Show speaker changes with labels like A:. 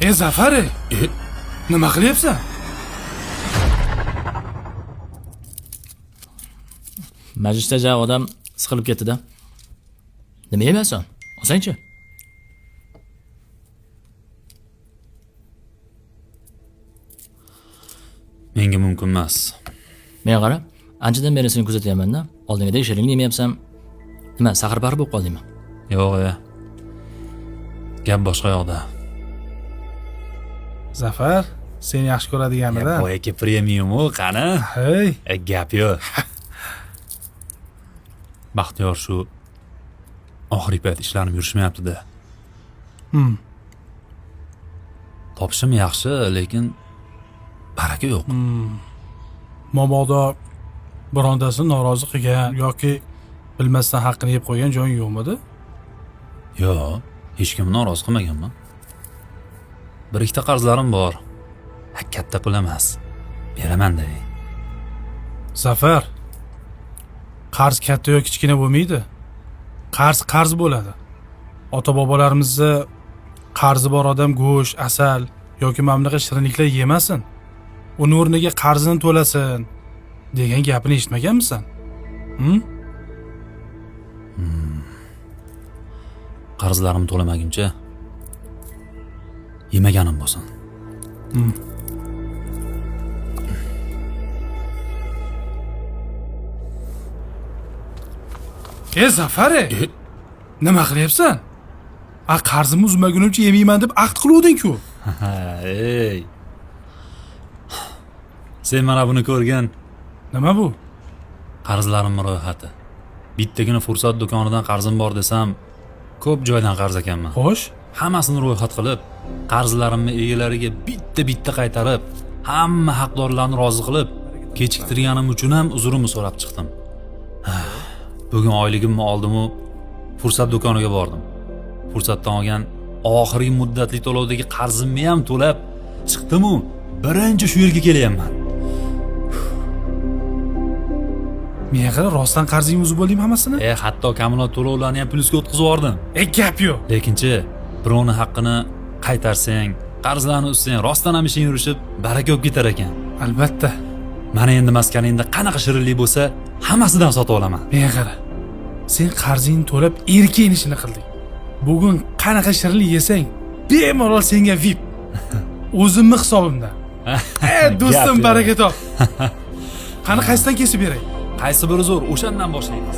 A: Zafar, nima qilyapsan?
B: Majlisda odam siqilib ketdi-da. Nima yeyapsan? Olsangchi.
C: Menga mumkin emas.
B: Menga qara, anchadan beri seni kuzatyapman-da. Oldingidek shirinlik yemayapsam, nima, saxarbari bo'lib qoldingmi?
C: Yo'q, gap boshqa yoqda.
A: Zafar, seni yaxshi ko'radiganida.
C: Boyaki premium-u, qani?
A: Hey,
C: Gap yo'q. Baxtiyor shu oxirgi payt ishlarim yurishmayapti-da. Topishim yaxshi, lekin baraka yo'q.
A: mabodo birontasi norozi qilgan yoki bilmasdan haqqini yeb qo'ygan joying yo'qmidi?
C: Yo'q, hech kimni norozi qilmaganman. Bir ikkita qarzlarim bor. Katta pul emas. Beraman-da.
A: Zafar, qarz katta yoki kichkina bo'lmaydi. Qarz bo'ladi. Ota-bobolarimizni qarzi bor odam go'sht, asal yoki mamlaqa shirinliklar yemasin. Uning o'rniga qarzini to'lasin degan gapini eshitmaganmisan?
C: Qarzlarim to'lamaguncha yemaganim bo'lsin.
A: Zafar, nima qilyapsan? Qarzimni uzmagunimcha yemayman deb ahd qiluvding-ku.
C: Ey. Sen mana buni ko'rgan.
A: Nima bu?
C: Qarzlarim ro'yxati. Bittagina fursat do'konidan qarzim bor desam, ko'p joydan qarz ekanman.
A: Xo'sh,
C: Hammasini ro'yxat qilib, qarzlarimni egalariga bitta qaytarib, hamma haqdorlarni rozi qilib, kechiktirganim uchun ham uzrimni so'rab chiqdim. Bugun oyligimni oldim-u, fursat do'koniga bordim. Fursatdan olgan oxirgi muddatli to'lovdagi qarzimni ham to'lab chiqdim-u, birinchi shu yerga kelyapman.
A: menga qara, rostdan qarzingni uzib oldingmi hammasini?
C: Hatto kamolot to'lovlarni ham plyusga o'tkazib yubordim.
A: Gap yo'q.
C: Lekinchi, birovni haqqini qaytarsang, qarzlarni uzsang, rostdan ham ishing yurishib, baraka olib ketar ekan.
A: Albatta.
C: Mana endi maskaningda qanaqa shirinlik bo'lsa, hammasidan sotib olaman.
A: Menga qara. Sen qarzingni to'lab erkin ishini qilding. Bugun qanaqa shirinlik yesang, bemalol senga VIP. O'zimni hisobimdan. Do'stim, baraka top. Qani qaysidan kesib beray?
C: Qaysi biri zo'r, o'shandan boshlaymiz.